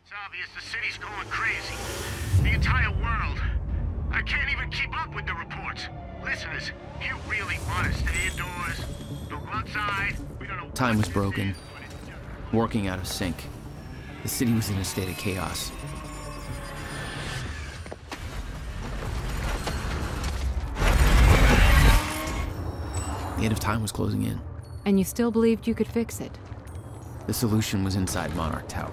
It's obvious the city's going crazy. The entire world. I can't even keep up with the reports. Listeners, you really want to stay indoors? Don't go outside. We don't know. Time was broken. Working out of sync. The city was in a state of chaos. The end of time was closing in. And you still believed you could fix it? The solution was inside Monarch Tower.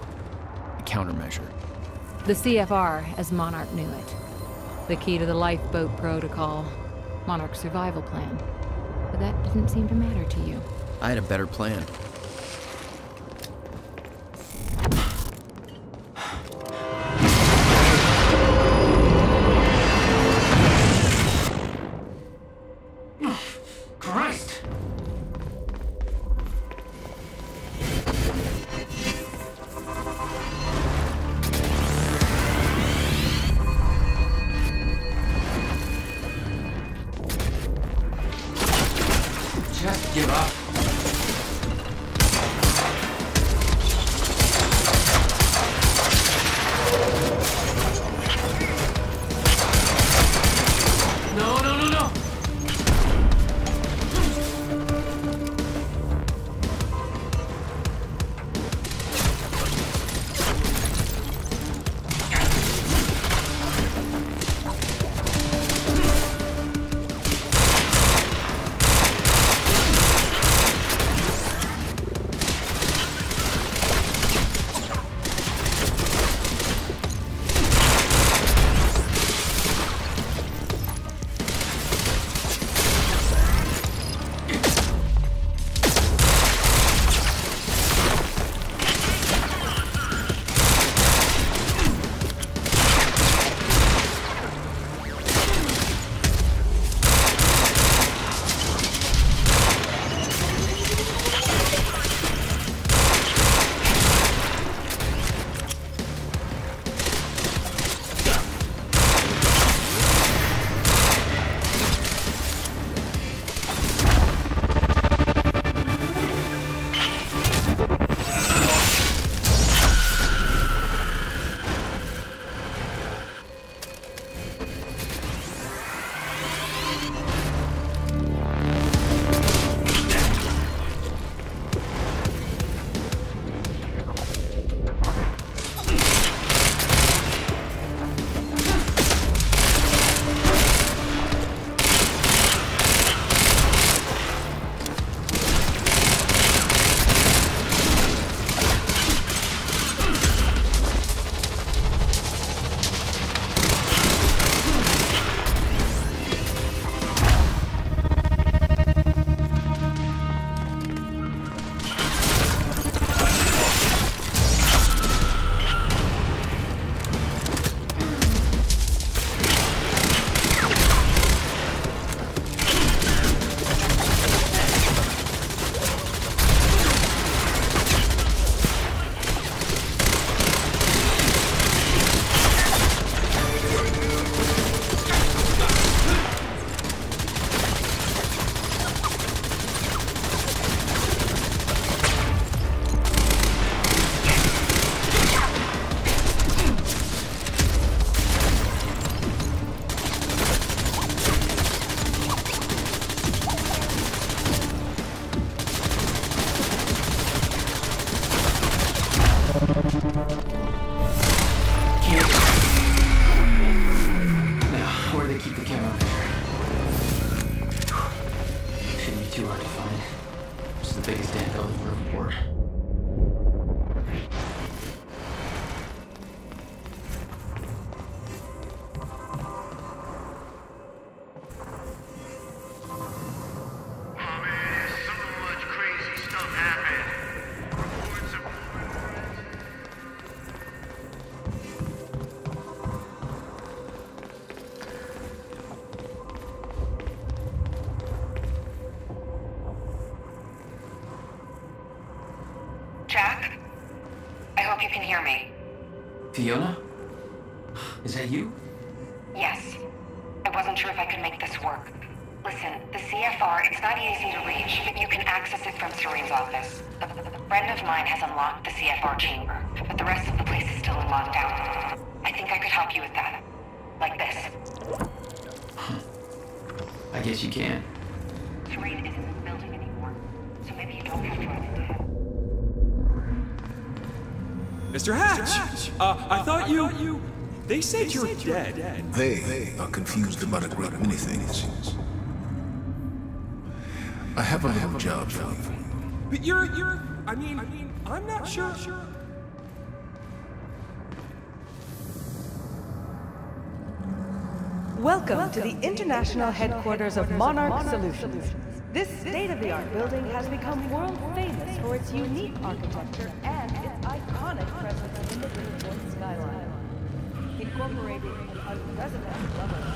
A countermeasure. The CFR, as Monarch knew it. The key to the lifeboat protocol. Monarch's survival plan. But that didn't seem to matter to you. I had a better plan. Christ! Just give up. No, no, no, no! Now, where do they keep the camera there? Shouldn't be too hard to find. It's the biggest damn building for a report. Jack? I hope you can hear me. Fiona? Is that you? Yes. I wasn't sure if I could make this work. Listen, the CFR, it's not easy to reach, but you can access it from Serene's office. A friend of mine has unlocked the CFR chamber, but the rest of the place is still in lockdown. I think I could help you with that. Like this. I guess you can. Serene isn't in the building anymore, so maybe you don't have to run into him. Mr. Hatch! I thought you... They said you're dead. They are confused about a great many things. I have a little job for you. But you're... I mean, I'm not sure. Welcome to the international headquarters of Monarch Solutions. This state-of-the-art building has become world famous for its unique architecture and its iconic presence in the Newport skyline. Incorporating an unprecedented level of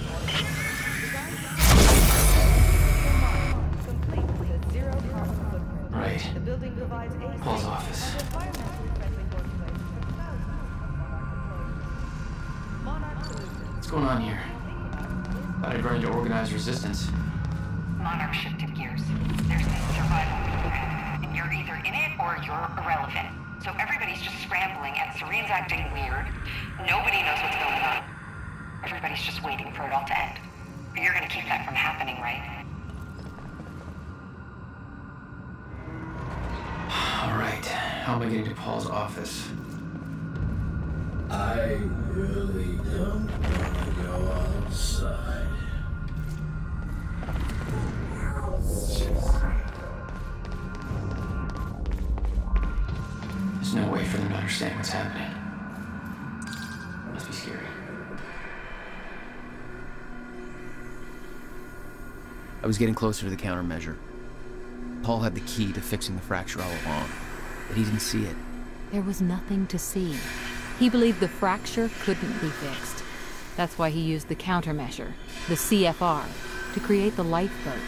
complete with a zero carbon footprint. Right. The building provides a Paul's office. and environmentally friendly workplace for thousands of employees. Monarch Solutions. What's going on here? Thought I'd run into organized resistance. Monarch shifted gears. There's this survival program, and you're either in it or you're irrelevant. So everybody's just scrambling, and Serene's acting weird. Nobody knows what's going on. Everybody's just waiting for it all to end. But you're gonna keep that from happening, right? All right. How am I getting to Paul's office? I really don't want to go outside. There's no way for them to understand what's happening. Must be scary. I was getting closer to the countermeasure. Paul had the key to fixing the fracture all along, but he didn't see it. There was nothing to see. He believed the fracture couldn't be fixed. That's why he used the countermeasure, the CFR, to create the lifeboat.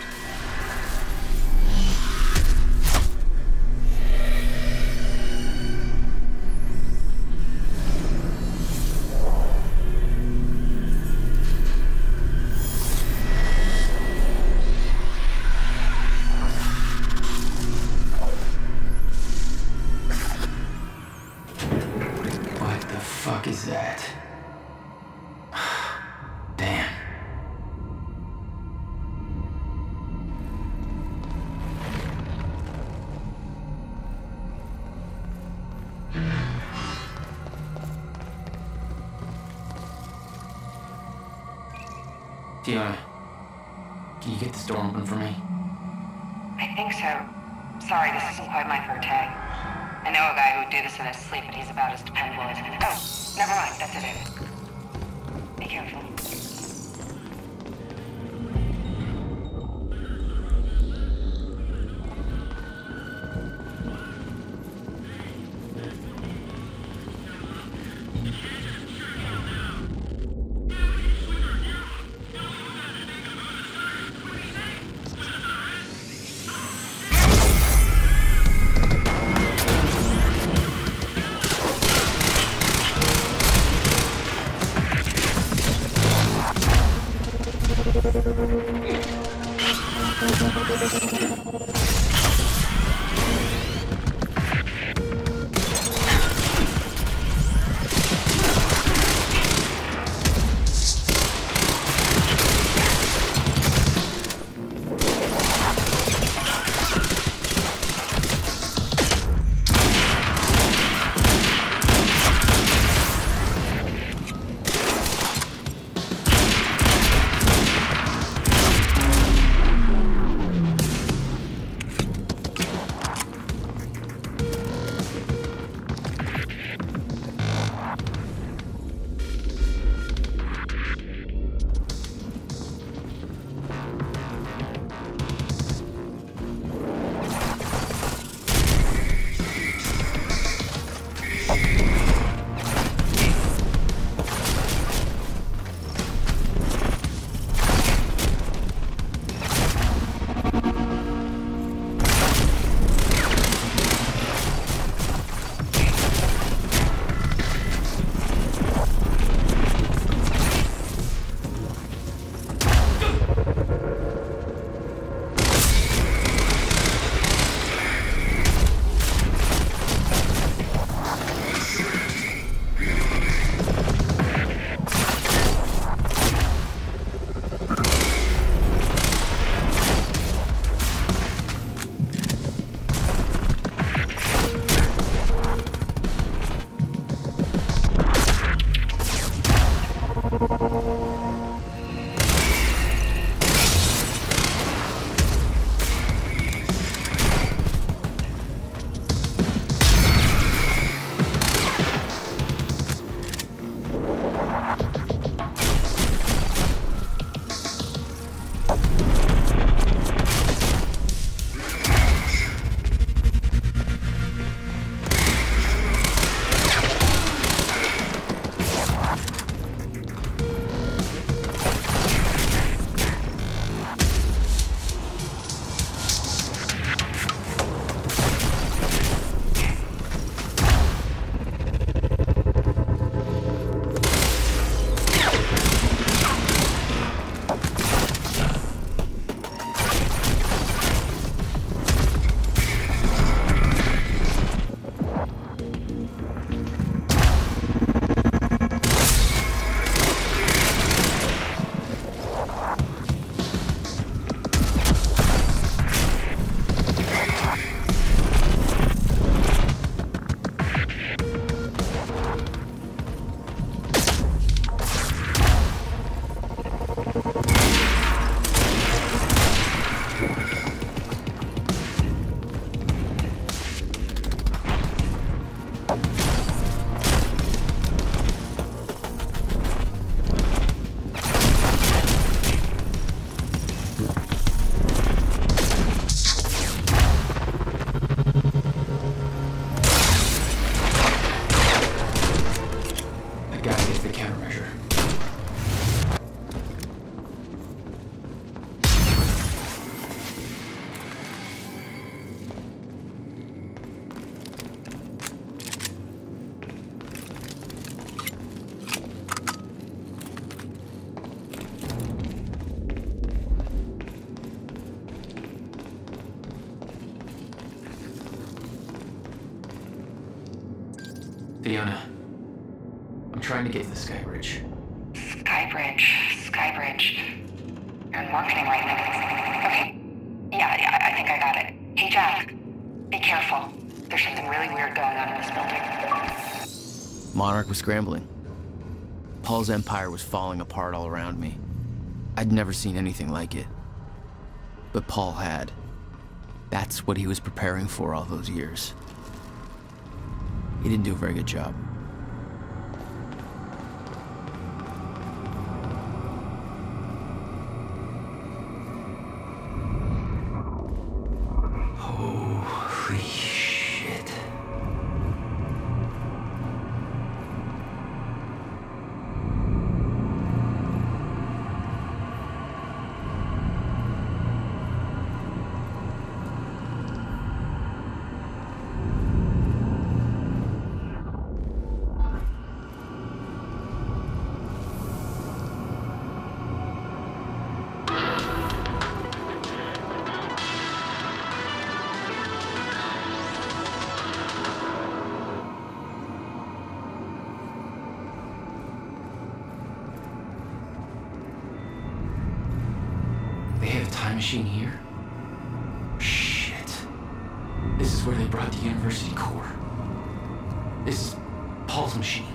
What the fuck is that? Damn. Fiona, can you get this door open for me? I think so. Sorry, this isn't quite my forte. I know a guy who would do this in his sleep, but he's about as dependable as... Oh, never mind, that's it. Be careful. Fiona, I'm trying to get to the Skybridge. Skybridge. You're in marketing right now. Okay. Yeah, I think I got it. Hey, Jack. Be careful. There's something really weird going on in this building. Monarch was scrambling. Paul's empire was falling apart all around me. I'd never seen anything like it. But Paul had. That's what he was preparing for all those years. He didn't do a very good job. Holy shit. They have a time machine here? Shit. This is where they brought the university core. This is Paul's machine.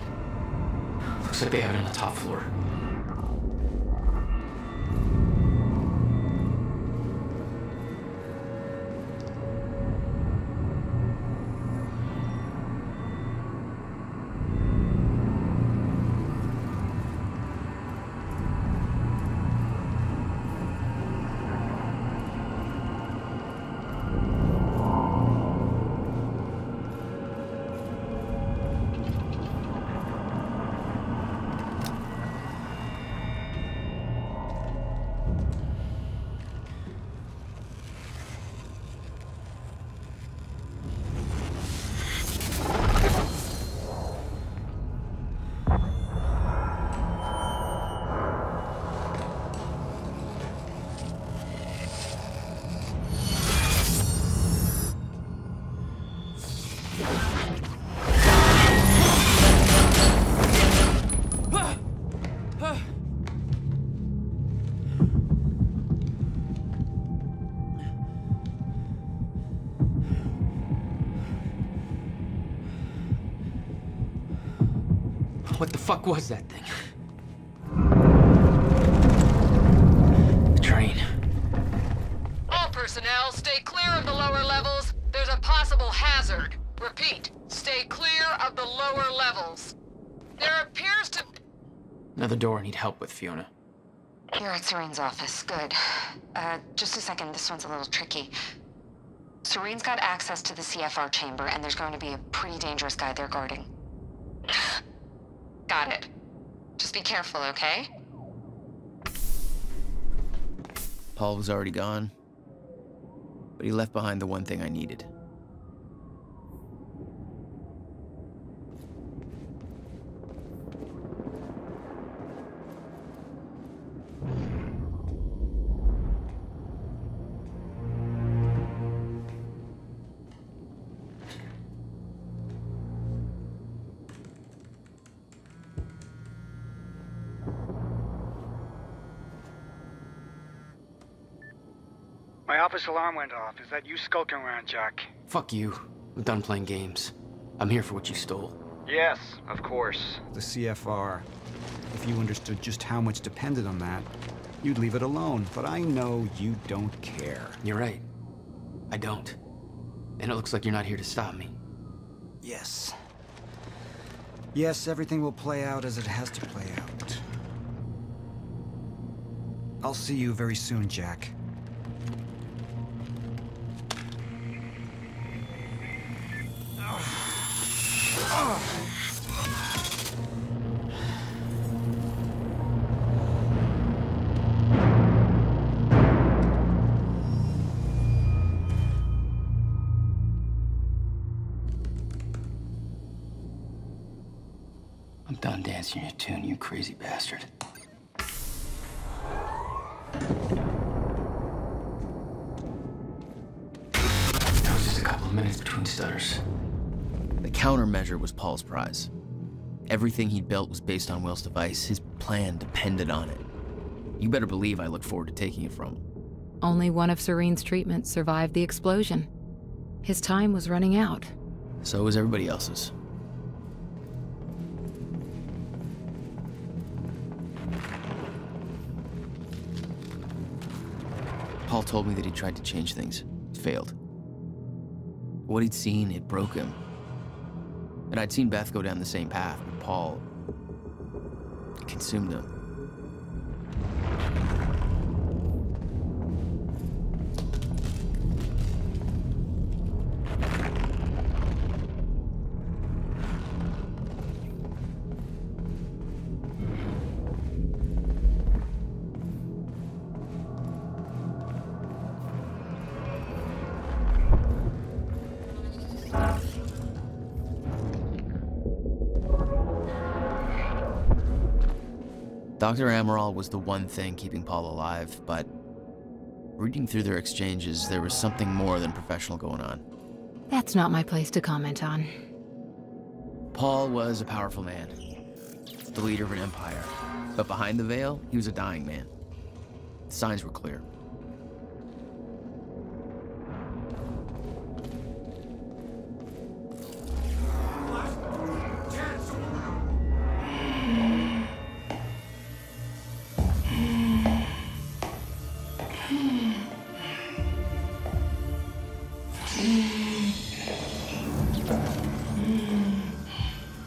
Looks like they have it on the top floor. What the fuck was that thing? The train. All personnel, stay clear of the lower levels. There's a possible hazard. Repeat, stay clear of the lower levels. There appears to... Another door I need help with, Fiona. You're at Serene's office. Good. Just a second. This one's a little tricky. Serene's got access to the CFR chamber, and there's going to be a pretty dangerous guy there guarding. Got it. Just be careful, okay? Paul was already gone, but he left behind the one thing I needed. My office alarm went off. Is that you skulking around, Jack? Fuck you. I'm done playing games. I'm here for what you stole. Yes, of course. The CFR. If you understood just how much depended on that, you'd leave it alone. But I know you don't care. You're right. I don't. And it looks like you're not here to stop me. Yes. Yes, everything will play out as it has to play out. I'll see you very soon, Jack. I'm done dancing your tune, you crazy bastard. That was just a couple of minutes between stutters. The countermeasure was Paul's prize. Everything he'd built was based on Will's device. His plan depended on it. You better believe I look forward to taking it from him. Only one of Serene's treatments survived the explosion. His time was running out. So was everybody else's. Paul told me that he tried to change things. Failed. What he'd seen, it broke him. And I'd seen Beth go down the same path, but Paul... it consumed him. Dr. Amaral was the one thing keeping Paul alive, but reading through their exchanges, there was something more than professional going on. That's not my place to comment on. Paul was a powerful man, the leader of an empire, but behind the veil, he was a dying man. The signs were clear.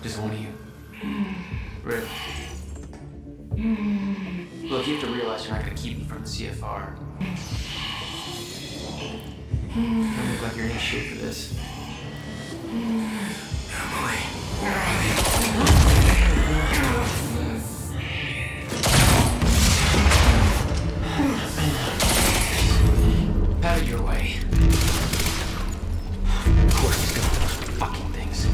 Just one of you. Really? Look, you have to realize you're not going to keep me from the CFR. You don't look like you're in shape for this. Have it your way. Of course he's got those fucking things.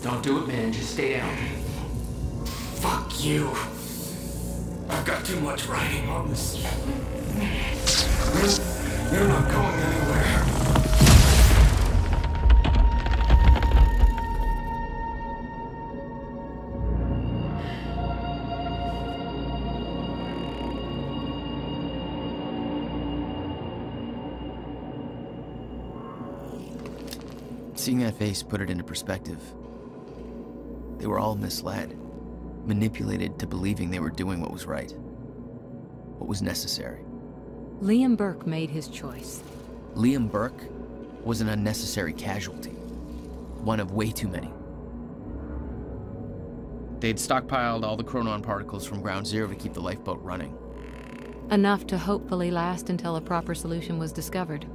Don't do it, man. Just stay down. Fuck you. I've got too much writing on this. You're not going anywhere. Seeing that face put it into perspective. They were all misled, manipulated to believing they were doing what was right, what was necessary. Liam Burke made his choice. Liam Burke was an unnecessary casualty, one of way too many. They'd stockpiled all the chronon particles from Ground Zero to keep the lifeboat running. Enough to hopefully last until a proper solution was discovered.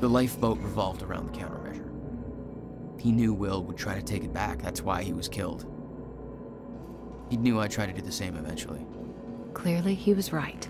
The lifeboat revolved around the countermeasure. He knew Will would try to take it back, that's why he was killed. He knew I'd try to do the same eventually. Clearly, he was right.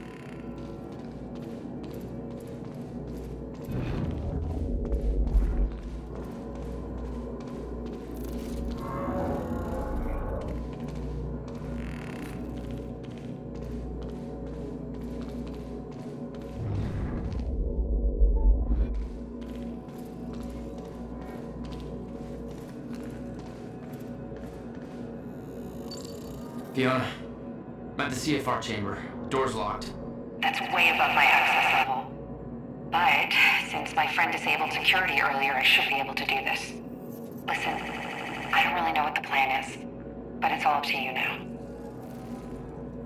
Fiona, I'm at the CFR chamber. Door's locked. That's way above my access level. But since my friend disabled security earlier, I should be able to do this. Listen, I don't really know what the plan is, but it's all up to you now.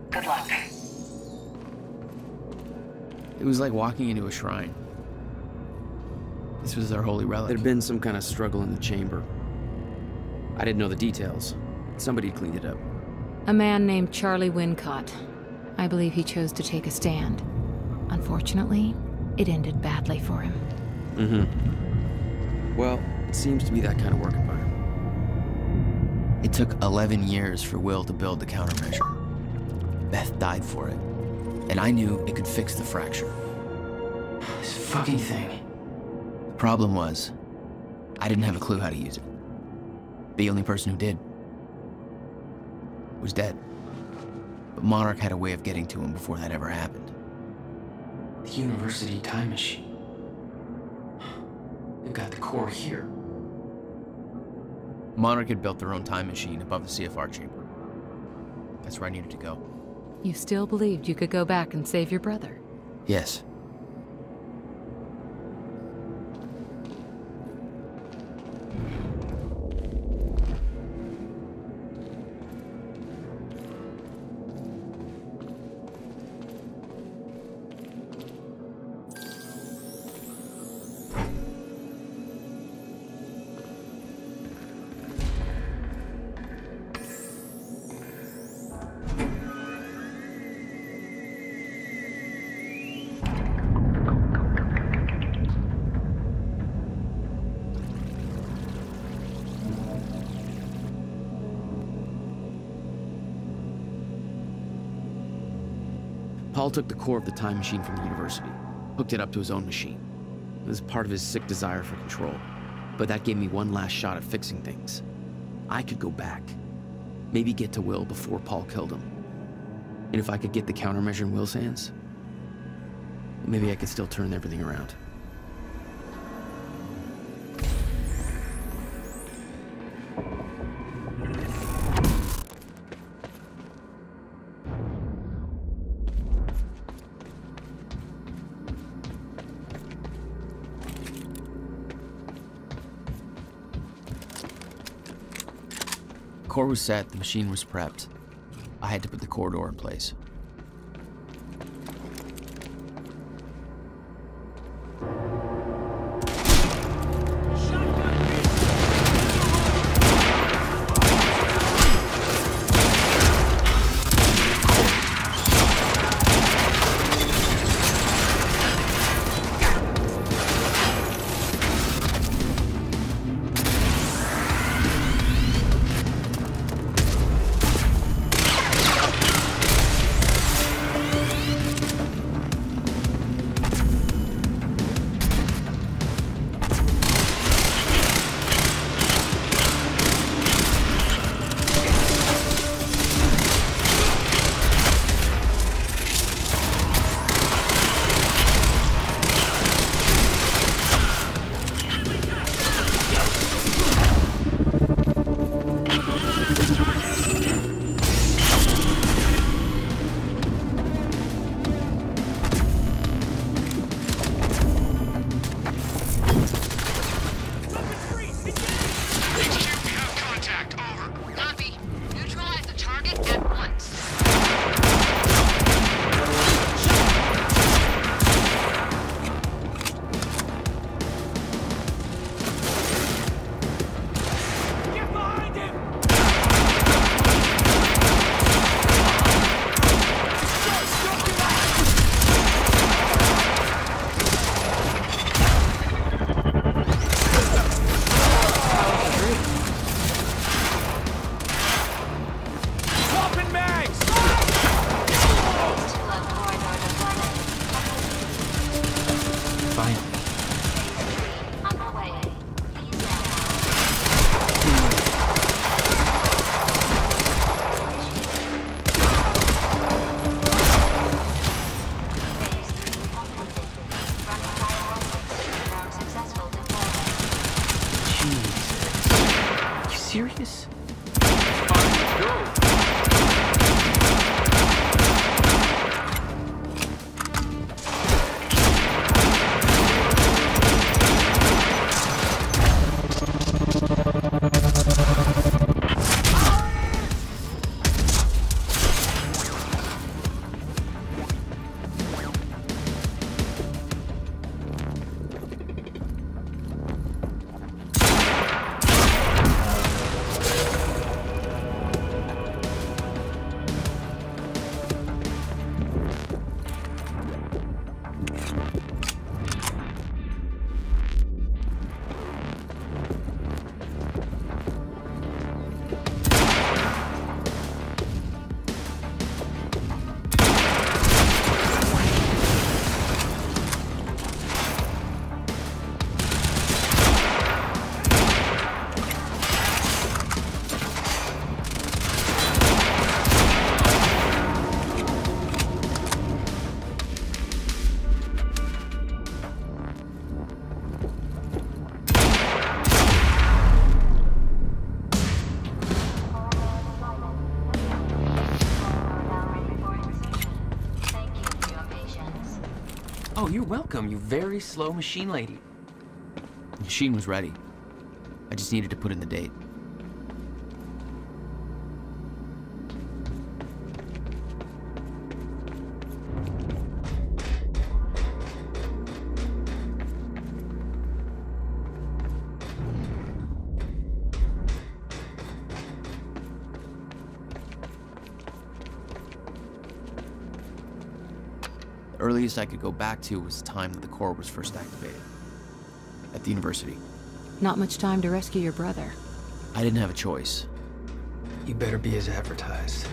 Good luck. It was like walking into a shrine. This was their holy relic. There'd been some kind of struggle in the chamber. I didn't know the details. Somebody cleaned it up. A man named Charlie Wincott. I believe he chose to take a stand. Unfortunately, it ended badly for him. Mm-hmm. Well, it seems to be that kind of work environment. It took 11 years for Will to build the countermeasure. Beth died for it, and I knew it could fix the fracture. This fucking thing. The problem was, I didn't have a clue how to use it. The only person who did was dead. But Monarch had a way of getting to him before that ever happened. The university time machine. They've got the core here. Monarch had built their own time machine above the CFR chamber. That's where I needed to go. You still believed you could go back and save your brother? Yes. Paul took the core of the time machine from the university, hooked it up to his own machine. It was part of his sick desire for control. But that gave me one last shot at fixing things. I could go back. Maybe get to Will before Paul killed him. And if I could get the countermeasure in Will's hands, maybe I could still turn everything around. The core was set, the machine was prepped. I had to put the core door in place. Serious? Fine, go. Oh, you're welcome, you very slow machine lady. The machine was ready. I just needed to put in the date. The earliest I could go back to was the time that the core was first activated. At the university. Not much time to rescue your brother. I didn't have a choice. You better be as advertised.